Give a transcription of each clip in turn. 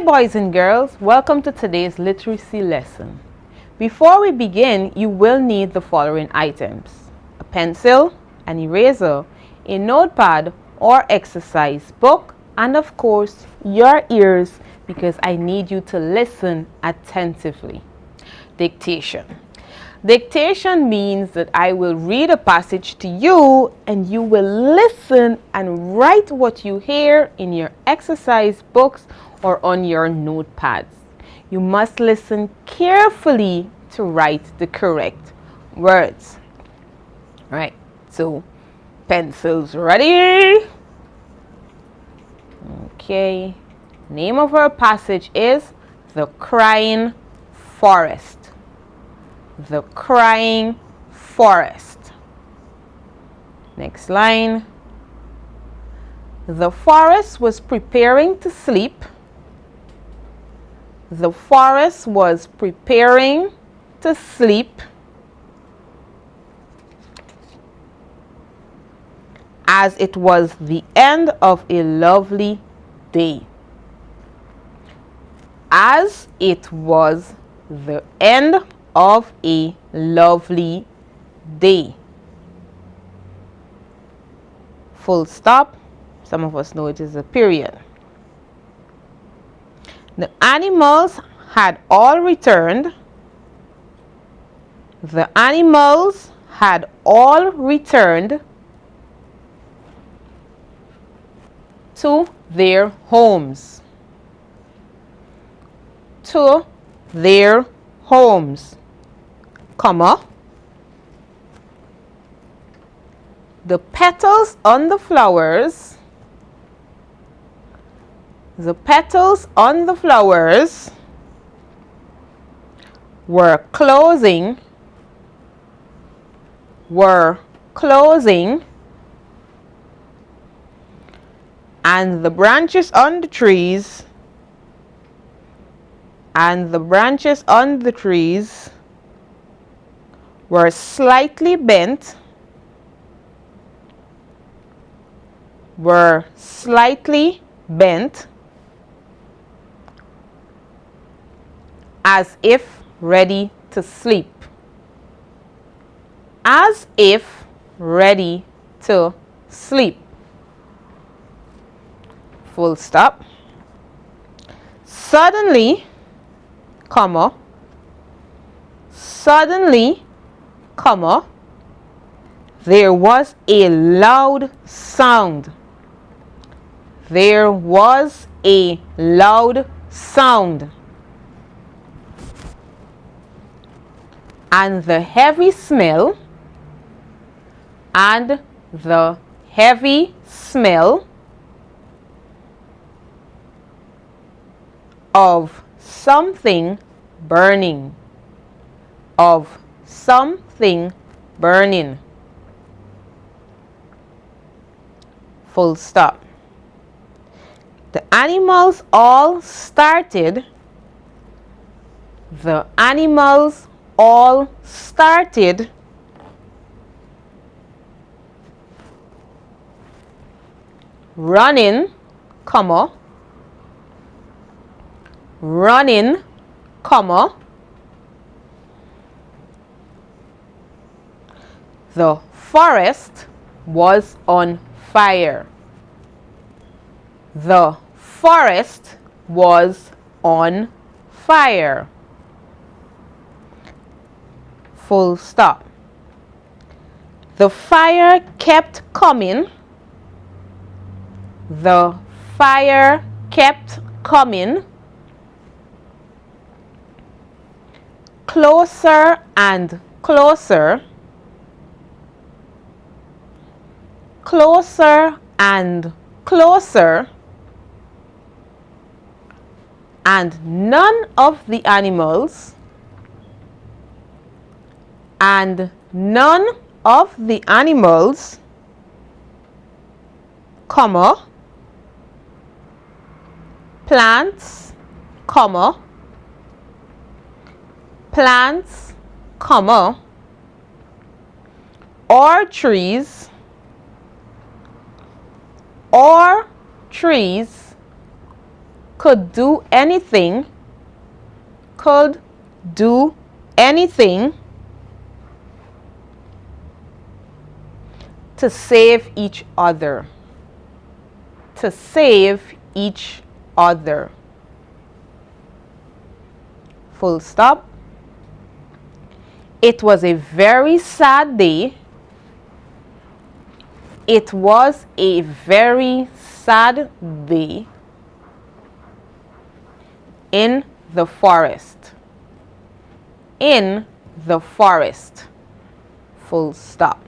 boys and girls, welcome to today's literacy lesson. Before we begin, you will need the following items: a pencil, an eraser, a notepad or exercise book, and of course your ears, because I need you to listen attentively. Dictation. Dictation means that I will read a passage to you and you will listen and write what you hear in your exercise books or on your notepads. You must listen carefully to write the correct words. Right, so pencils ready? Okay, name of our passage is The Crying Forest. The crying forest. Next line. The forest was preparing to sleep. The forest was preparing to sleep as it was the end of a lovely day. As it was the end of a lovely day. Full stop. Some of us know it is a period. The animals had all returned. The animals had all returned to their homes. To their homes. Comma. The petals on the flowers. The petals on the flowers were closing. And the branches on the trees. And the branches on the trees were slightly bent. As if ready to sleep. As if ready to sleep. Full stop. Suddenly, comma, there was a loud sound. There was a loud sound. And the heavy smell of something burning. Full stop. The animals all started. The animals all started running, comma, the forest was on fire. The forest was on fire. Full stop. The fire kept coming. The fire kept coming. Closer and closer. Closer and closer. And none of the animals comma, plants, comma, or trees, could do anything, could do anything to save each other, to save each other. Full stop. It was a very sad day. It was a very sad day in the forest. In the forest. Full stop.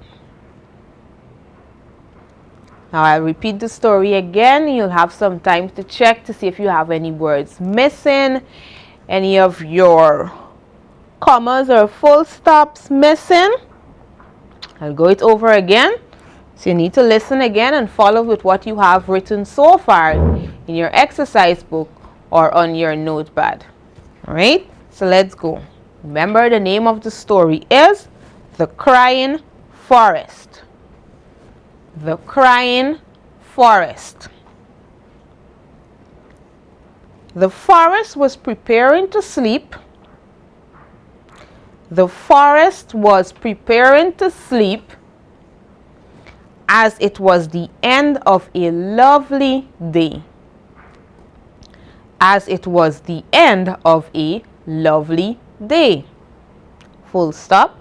Now I'll repeat the story again. You'll have some time to check to see if you have any words missing, any of your commas or full stops missing. I'll go it over again. So you need to listen again and follow with what you have written so far in your exercise book or on your notepad. All right, so let's go. Remember, the name of the story is The Crying Forest. The Crying Forest. The forest was preparing to sleep. The forest was preparing to sleep as it was the end of a lovely day. As it was the end of a lovely day. Full stop.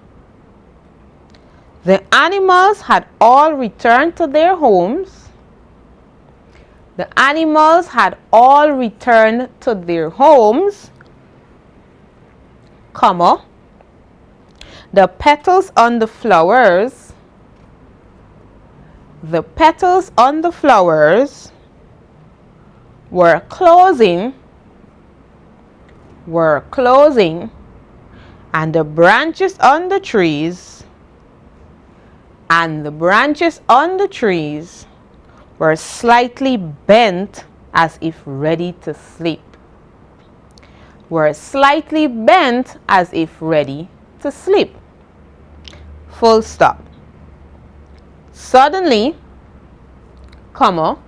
The animals had all returned to their homes. The animals had all returned to their homes, comma. The petals on the flowers, the petals on the flowers were closing, and the branches on the trees, were slightly bent as if ready to sleep. Were slightly bent as if ready to sleep. Full stop. Suddenly, comma,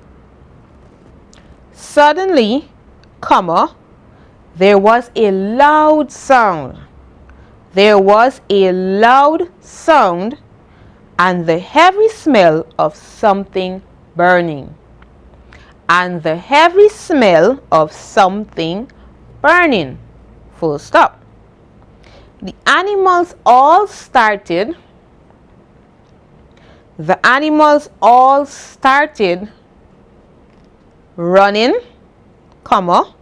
there was a loud sound. There was a loud sound and the heavy smell of something burning. And the heavy smell of something burning. Full stop. The animals all started running, comma,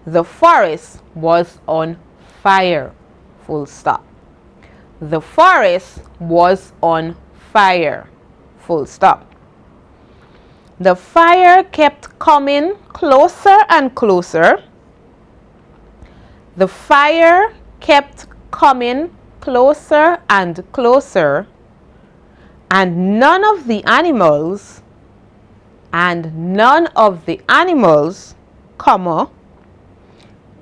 the forest was on fire. Full stop. The forest was on fire. Full stop. The fire kept coming closer and closer. The fire kept coming closer and closer, and none of the animals, comma,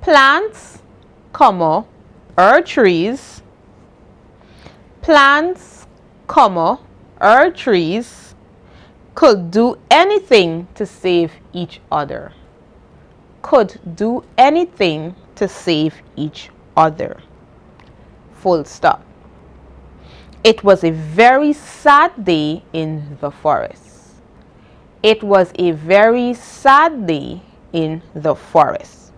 plants, comma, or trees, could do anything to save each other. Could do anything to save each other. Full stop. It was a very sad day in the forest. It was a very sad day in the forest.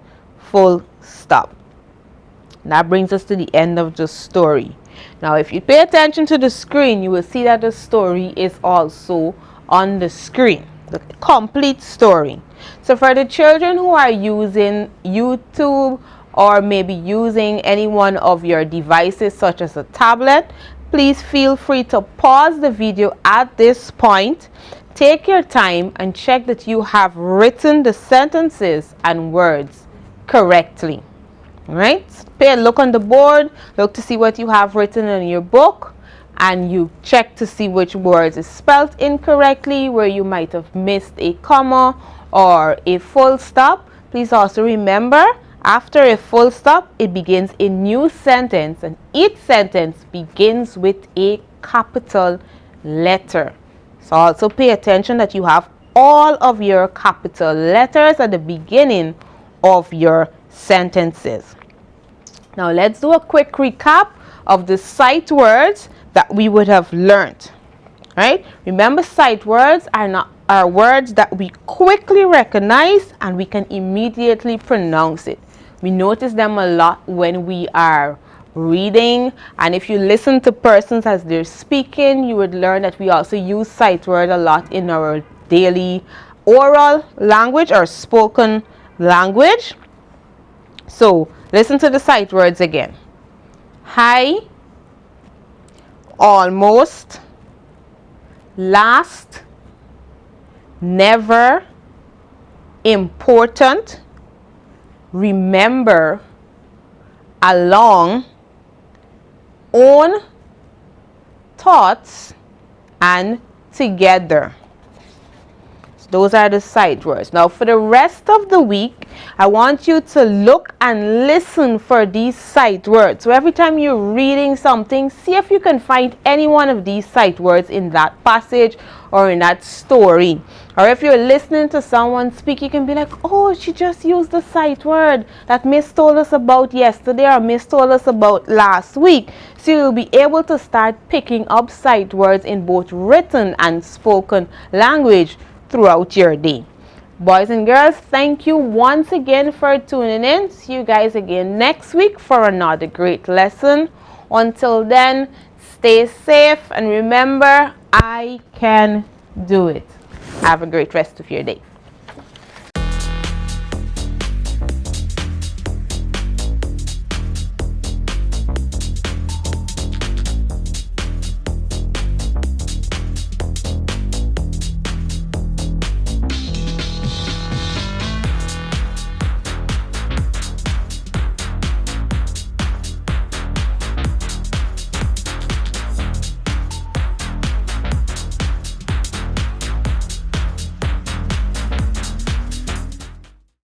Full stop. That brings us to the end of the story. Now, if you pay attention to the screen, you will see that the story is also on the screen, the complete story. So for the children who are using YouTube or maybe using any one of your devices such as a tablet, please feel free to pause the video at this point. Take your time and check that you have written the sentences and words correctly. All right, pay a look on the board, look to see what you have written in your book, and you check to see which words is spelled incorrectly, where you might have missed a comma or a full stop. Please also remember, after a full stop, it begins a new sentence, and each sentence begins with a capital letter. So also pay attention that you have all of your capital letters at the beginning of your sentences. Now let's do a quick recap of the sight words that we would have learned. Right? Remember, sight words are words that we quickly recognize and we can immediately pronounce it. We notice them a lot when we are reading, and if you listen to persons as they're speaking, you would learn that we also use sight word a lot in our daily oral language or spoken language. So listen to the sight words again. High, almost, last, never, important, remember, along, own, thoughts, and together. So those are the sight words. Now for the rest of the week, I want you to look and listen for these sight words. So every time you're reading something, see if you can find any one of these sight words in that passage or in that story. Or if you're listening to someone speak, you can be like, oh, she just used the sight word that Miss told us about yesterday or Miss told us about last week. So you'll be able to start picking up sight words in both written and spoken language throughout your day. Boys and girls, thank you once again for tuning in. See you guys again next week for another great lesson. Until then, stay safe and remember, I can do it. Have a great rest of your day.